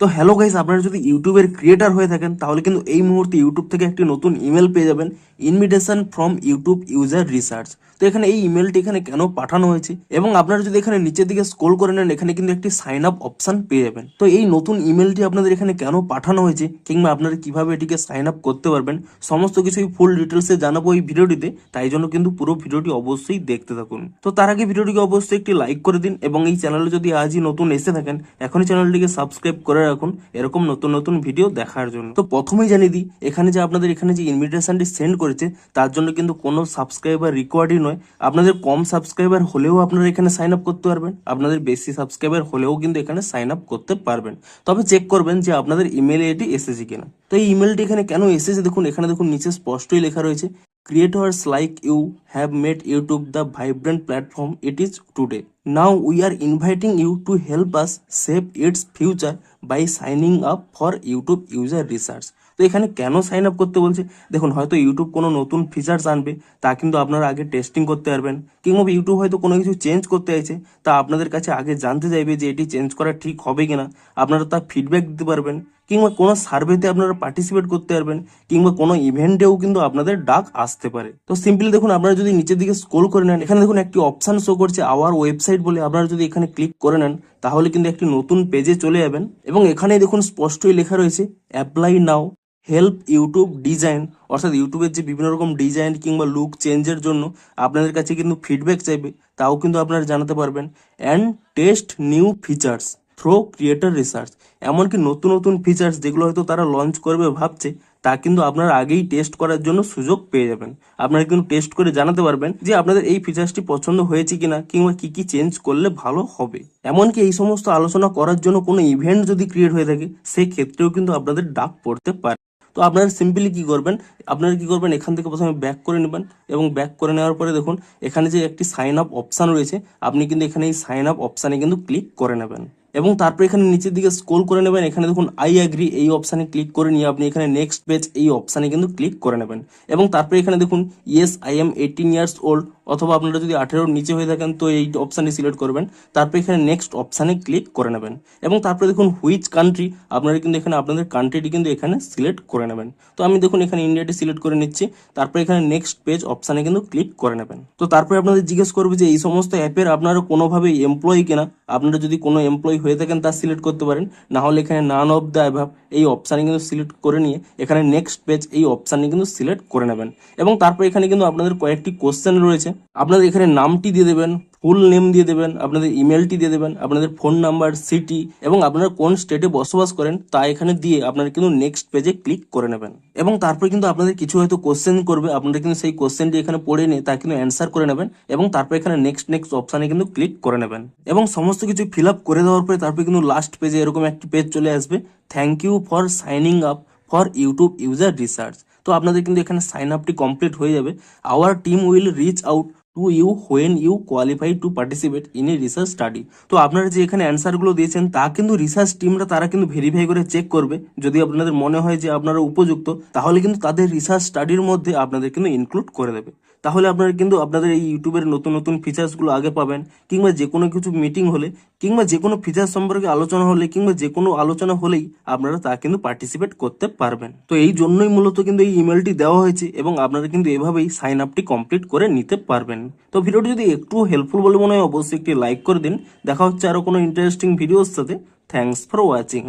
তো hello guys, আপনারা যদি ইউটিউবের ক্রিয়েটার হয়ে থাকেন তাহলে কিন্তু এই মুহূর্তে ইউটিউব থেকে একটি নতুন ইমেল পেয়ে যাবেন, invitation from YouTube user research. তো এখানে এই ইমেলটি এখানে কেন পাঠানো হয়েছে এবং আপনারা যদি এখানে নিচের দিকে স্ক্রল করে নেন, এখানে কিন্তু একটি সাইন আপ অপশন পেয়ে যাবেন। তো এই নতুন ইমেলটি আপনাদের এখানে কেন পাঠানো হয়েছে কিংবা আপনারা কিভাবে এটিকে সাইন আপ করতে পারবেন, সমস্ত কিছুই ফুল ডিটেলসে জানাবো এই ভিডিওটিতে। তাই জন্য কিন্তু পুরো ভিডিওটি অবশ্যই দেখতে থাকুন। তো তার আগে ভিডিওটিকে অবশ্যই একটি লাইক করে দিন এবং এই চ্যানেলে যদি আজই নতুন এসে থাকেন এখনই চ্যানেলটিকে সাবস্ক্রাইব করে রাখুন এরকম নতুন নতুন ভিডিও দেখার জন্য। তো প্রথমেই জানিয়ে দিই, এখানে যে আপনাদের এখানে যে ইনভিটেশনটি সেন্ড করেছে তার জন্য কিন্তু কোনো সাবস্ক্রাইবার রিকোয়ার্ডই নয়। আপনাদের কম সাবস্ক্রাইবার হলেও আপনারা এখানে সাইন আপ করতে পারবেন, আপনাদের বেশি সাবস্ক্রাইবার হলেও কিন্তু এখানে সাইন আপ করতে পারবেন। তবে চেক করবেন যে আপনাদের ইমেলে এটি এসেছে কিনা। তো এই ইমেলটি এখানে কেন এসেছে দেখুন, এখানে দেখুন নিচে স্পষ্টই লেখা রয়েছে, creators like you have made YouTube the vibrant platform it is today. Now we are inviting you to help us shape its future by signing up for YouTube user research. তো এখানে কেন সাইন আপ করতে বলছে দেখুন, হয়তো YouTube কোনো নতুন features আনবে, তা কিন্তু আপনারা আগে টেস্টিং করতে পারবেন, কিংবা ইউটিউব হয়তো কোনো কিছু চেঞ্জ করতে চাইছে, তা আপনাদের কাছে আগে জানতে চাইবে যে এটি চেঞ্জ করা ঠিক হবে কিনা, আপনারা তার ফিডব্যাক দিতে পারবেন, কিংবা কোনো সার্ভেতে আপনারা পার্টিসিপেট করতে পারবেন, কিংবা কোনো ইভেন্টেও কিন্তু আপনাদের ডাক আসতে পারে। তো সিম্পলি দেখুন, আপনারা যদি নিচের দিকে স্ক্রল করে নেন, এখানে দেখুন একটি অপশন শো করছে আওয়ার ওয়েবসাইট বলে। আপনারা যদি এখানে ক্লিক করে নেন তাহলে কিন্তু একটি নতুন পেজে চলে যাবেন এবং এখানে দেখুন স্পষ্টই লেখা রয়েছে অ্যাপ্লাই নাও, হেল্প ইউটিউব ডিজাইন। অর্থাৎ ইউটিউবের যে বিভিন্ন রকম ডিজাইন কিংবা লুক চেঞ্জের জন্য আপনাদের কাছে কিন্তু ফিডব্যাক চাইবে, তাও কিন্তু আপনারা জানাতে পারবেন। And test new features through creator research. এমনকি নতুন নতুন ফিচার্স যেগুলো হয়তো তারা লঞ্চ করবে ভাবছে, তা কিন্তু আপনারা আগেই টেস্ট করার জন্য সুযোগ পেয়ে যাবেন। আপনারা কিন্তু টেস্ট করে জানাতে পারবেন যে আপনাদের এই ফিচার্সটি পছন্দ হয়েছে কিনা, কিংবা কি কি চেঞ্জ করলে ভালো হবে। এমনকি এই সমস্ত আলোচনা করার জন্য কোনো ইভেন্ট যদি ক্রিয়েট হয়ে থাকে সেই ক্ষেত্রেও কিন্তু আপনাদের ডাক পড়তে পারে। তো আপনারা সিম্পলি কি করবেন, এখান থেকে প্রথমে ব্যাক করে নেবেন এবং ব্যাক করে নেওয়ার পরে দেখুন এখানে যে একটি সাইন আপ অপশান রয়েছে, আপনি কিন্তু এখানে এই সাইন আপ অপশানে কিন্তু ক্লিক করে নেবেন এবং তারপর এখানে নিচের দিকে স্ক্রল করে নেবেন। এখানে দেখুন আই অ্যাগ্রি এই অপশানে ক্লিক করে নিয়ে আপনি এখানে নেক্সট পেজ এই অপশানে কিন্তু ক্লিক করে নেবেন এবং তারপরে এখানে দেখুন yes I am 18 years old, অথবা আপনারা যদি 18-র নিচে হয়ে থাকেন তো এই অপশানটি সিলেক্ট করবেন। তারপর এখানে নেক্সট অপশানে ক্লিক করে নেবেন এবং তারপরে দেখুন হুইচ কান্ট্রি, আপনারা কিন্তু এখানে আপনাদের কান্ট্রিটি কিন্তু এখানে সিলেক্ট করে নেবেন। তো আমি দেখুন এখানে ইন্ডিয়াটি সিলেক্ট করে নিচ্ছি। তারপরে এখানে নেক্সট পেজ অপশানে কিন্তু ক্লিক করে নেবেন। তো তারপরে আপনাদের জিজ্ঞেস করবে যে এই সমস্ত অ্যাপের আপনারা কোনোভাবে এমপ্লয়ি কিনা। আপনারা যদি কোনো এমপ্লয়ি হয়ে থাকেন তা সিলেক্ট করতে পারেন, না হলে এখানে নান অফ দ্য অ্যাভাব এই অপশানে কিন্তু সিলেক্ট করে নিয়ে এখানে নেক্সট পেজ এই অপশানে কিন্তু সিলেক্ট করে নেবেন এবং তারপর এখানে কিন্তু আপনাদের কয়েকটি কোশ্চেন রয়েছে। আপনাদের এখানে নামটি দিয়ে দেবেন, ফুল নেম দিয়ে দেবেন, আপনাদের ইমেলটি দিয়ে দেবেন, আপনাদের ফোন নাম্বার, সিটি এবং আপনারা কোন স্টেটে বসবাস করেন তা এখানে দিয়ে আপনারা কিন্তু নেক্সট পেজে ক্লিক করে নেবেন এবং তারপর কিন্তু আপনাদের কিছু হয়তো কোশ্চেন করবে, আপনারা কিন্তু সেই কোশ্চেনটি এখানে পড়ে নিয়ে তা কিন্তু অ্যান্সার করে নেবেন এবং তারপর এখানে নেক্সট অপশানে কিন্তু ক্লিক করে নেবেন এবং সমস্ত কিছু ফিল আপ করে দেওয়ার পরে তারপরে কিন্তু লাস্ট পেজে এরকম একটি পেজ চলে আসবে, thank you for signing up for YouTube user research. তো আপনাদের কিন্তু এখানে সাইন আপটি কমপ্লিট হয়ে যাবে। Our team will reach out to you when you qualify to participate in a research study. তো আপনারা যে এখানে অ্যান্সারগুলো দিয়েছেন তা কিন্তু রিসার্চ টিমরা তারা কিন্তু ভেরিফাই করে চেক করবে। যদি আপনাদের মনে হয় যে আপনারা উপযুক্ত, তাহলে কিন্তু তাদের রিসার্চ স্টাডির মধ্যে আপনাদের কিন্তু ইনক্লুড করে দেবে। তাহলে আপনারা কিন্তু আপনাদের এই ইউটিউবের নতুন নতুন ফিচার্সগুলো আগে পাবেন, কিংবা যে কোনো কিছু মিটিং হলে, কিংবা যে কোনো ফিচার সম্পর্কে আলোচনা হলে, কিংবা যে কোনো আলোচনা হলেই আপনারা তা কিন্তু পার্টিসিপেট করতে পারবেন। তো এই জন্যই মূলত কিন্তু এই ইমেলটি দেওয়া হয়েছে এবং আপনারা কিন্তু এভাবেই সাইন আপটি কমপ্লিট করে নিতে পারবেন। তো ভিডিওটি যদি একটু হেল্পফুল বলে মনে হয় অবশ্যই একটি লাইক করে দিন। দেখা হচ্ছে আরো কোনো ইন্টারেস্টিং ভিডিওর সাথে। Thanks for watching.